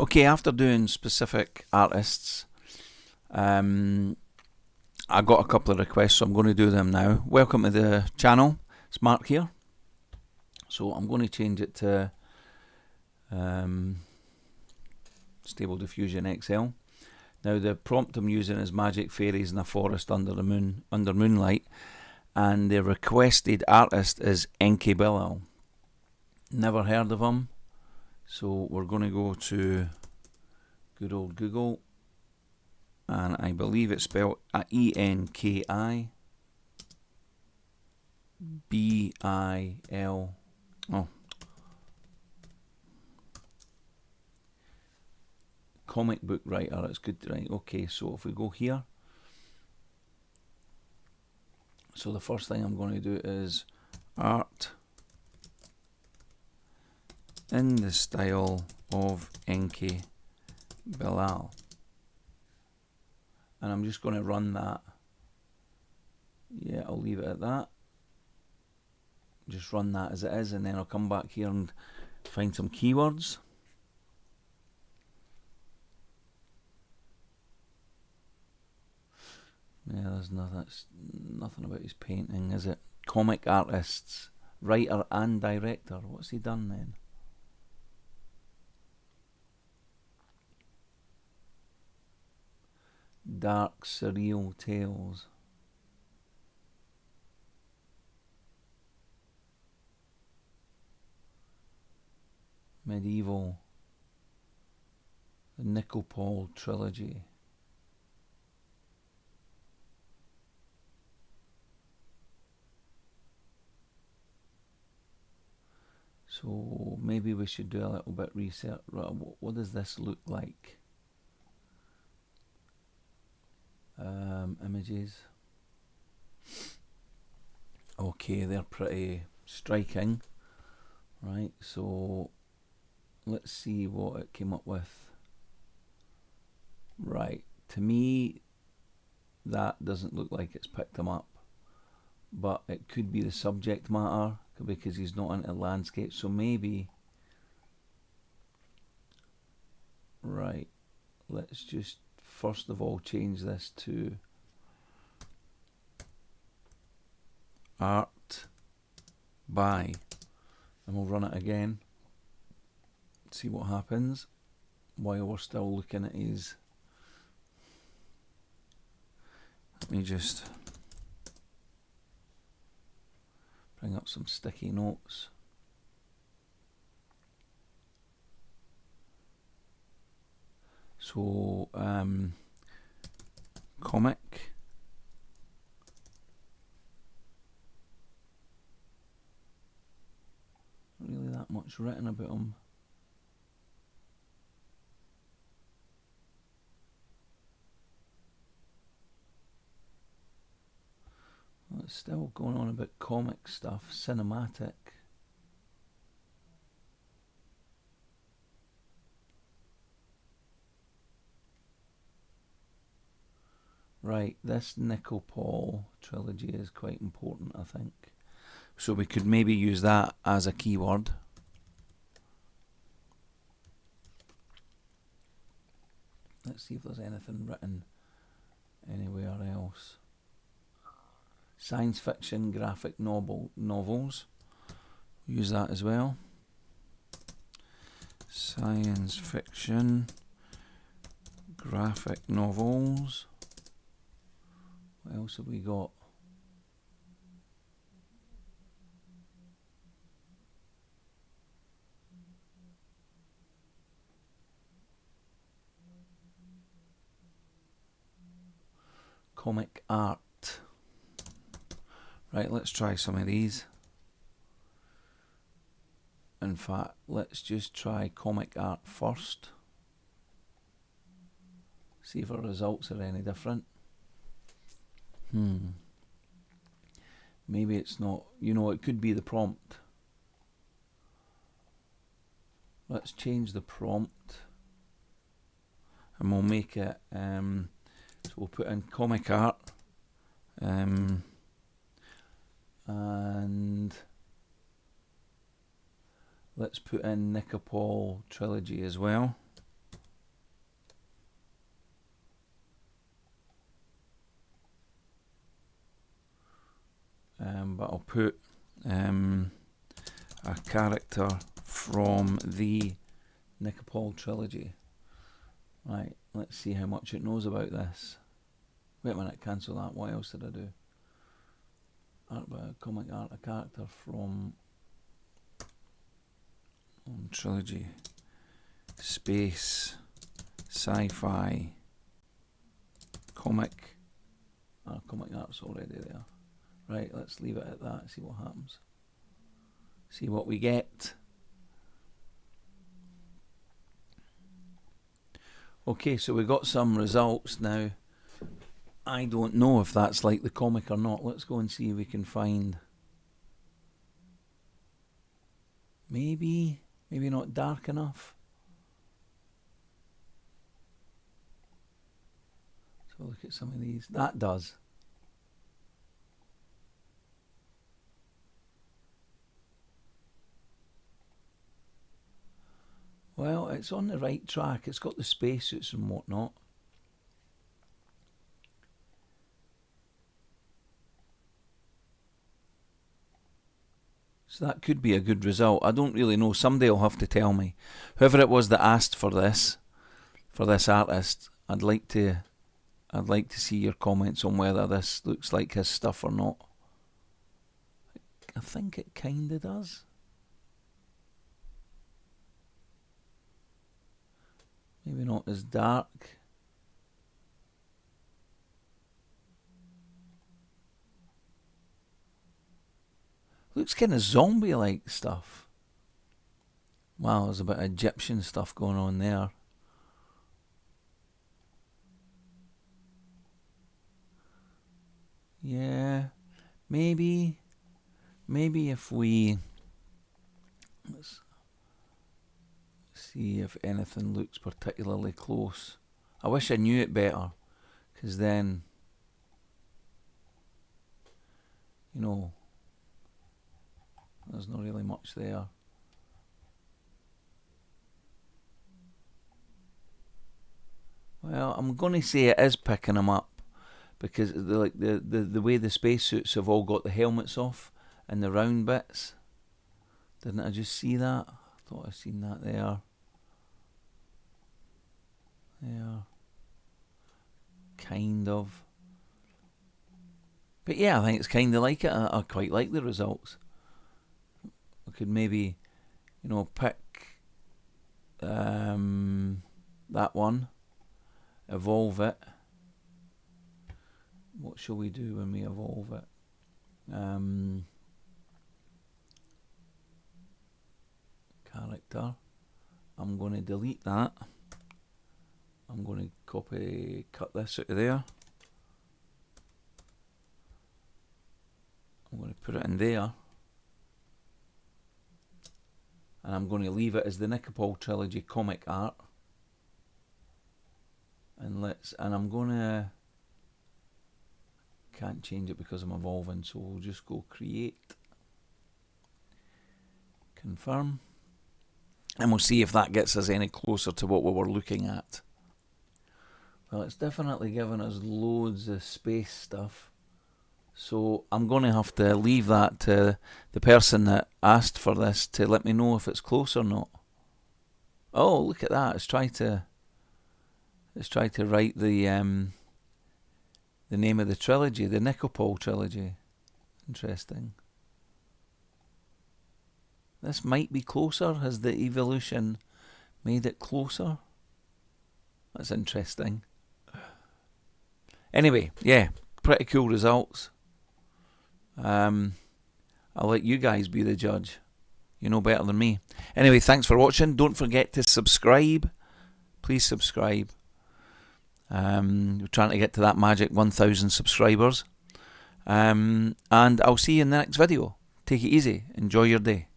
Okay, after doing specific artists, I got a couple of requests, so I'm going to do them now. Welcome to the channel. It's Mark here. So I'm going to change it to Stable Diffusion XL. Now the prompt I'm using is Magic Fairies in a Forest under the moon, under moonlight, and the requested artist is Enki Bilal. Never heard of him, so we're going to go to good old Google, and I believe it's spelled ENKI-BIL. Oh, comic book writer. It's good, right? Okay, so if we go here, so the first thing I'm going to do is art in the style of Enki Bilal, and I'm just going to run that. Yeah, I'll leave it at that. Just run that as it is, and then I'll come back here and find some keywords. Yeah, there's nothing about his painting, is it? Comic artists, writer and director. What's he done then? Dark surreal tales. Medieval. The Nickel trilogy. So maybe we should do a little bit research. What does this look like? Images. Okay, they're pretty striking. Right, so let's see what it came up with. Right, to me, that doesn't look like it's picked him up, but it could be the subject matter because he's not into landscape. So maybe, right, let's just first of all change this to art by, and we'll run it again, see what happens while we're still looking at his. Let me just bring up some sticky notes. So comic, not really that much written about him. Well, it's still going on about comic stuff, cinematic. Right, this Nickel trilogy is quite important, I think. So we could maybe use that as a keyword. Let's see if there's anything written anywhere else. Science fiction graphic novels. Use that as well. Science fiction graphic novels. What else have we got? Comic art. Right, let's try some of these. In fact, let's just try comic art first. See if our results are any different. Maybe it's not. You know, it could be the prompt. Let's change the prompt, and we'll make it. So we'll put in comic art, and let's put in Nickel trilogy as well. but I'll put a character from the Nightcafe trilogy. Right, let's see how much it knows about this. Wait a minute, cancel that. What else did I do? Comic art, a character from trilogy, space, sci-fi, comic. Comic art's already there. Right, let's leave it at that, see what happens. See what we get. Okay, so we got some results now. I don't know if that's like the comic or not. Let's go and see if we can find. Maybe not dark enough. So look at some of these. That does. Well, it's on the right track. It's got the spacesuits and whatnot. So that could be a good result. I don't really know. Somebody will have to tell me. Whoever it was that asked for this artist, I'd like to see your comments on whether this looks like his stuff or not. I think it kinda does. Maybe not as dark. Looks kind of zombie-like stuff. Wow, there's a bit of Egyptian stuff going on there. Yeah, maybe if we... Let's see if anything looks particularly close. I wish I knew it better, because then, you know, there's not really much there. Well, I'm going to say it is picking them up, because the way the spacesuits have all got the helmets off and the round bits. Didn't I just see that? I thought I seen that there. There. Kind of. But yeah, I think it's kind of like it. I quite like the results. I could maybe, you know, pick that one, evolve it. What shall we do when we evolve it? Character. I'm going to delete that. I'm going to cut this out of there. I'm going to put it in there. And I'm going to leave it as the Nightcafe trilogy comic art. And I'm going to... Can't change it because I'm evolving, so we'll just go create. Confirm. And we'll see if that gets us any closer to what we were looking at. Well, it's definitely given us loads of space stuff. So I'm going to have to leave that to the person that asked for this to let me know if it's close or not. Oh, look at that. It's tried to write the name of the trilogy, the Nightcafe trilogy. Interesting. This might be closer. Has the evolution made it closer? That's interesting. Anyway, yeah, pretty cool results. I'll let you guys be the judge. You know better than me. Anyway, thanks for watching. Don't forget to subscribe. Please subscribe. We're trying to get to that magic 1,000 subscribers. And I'll see you in the next video. Take it easy. Enjoy your day.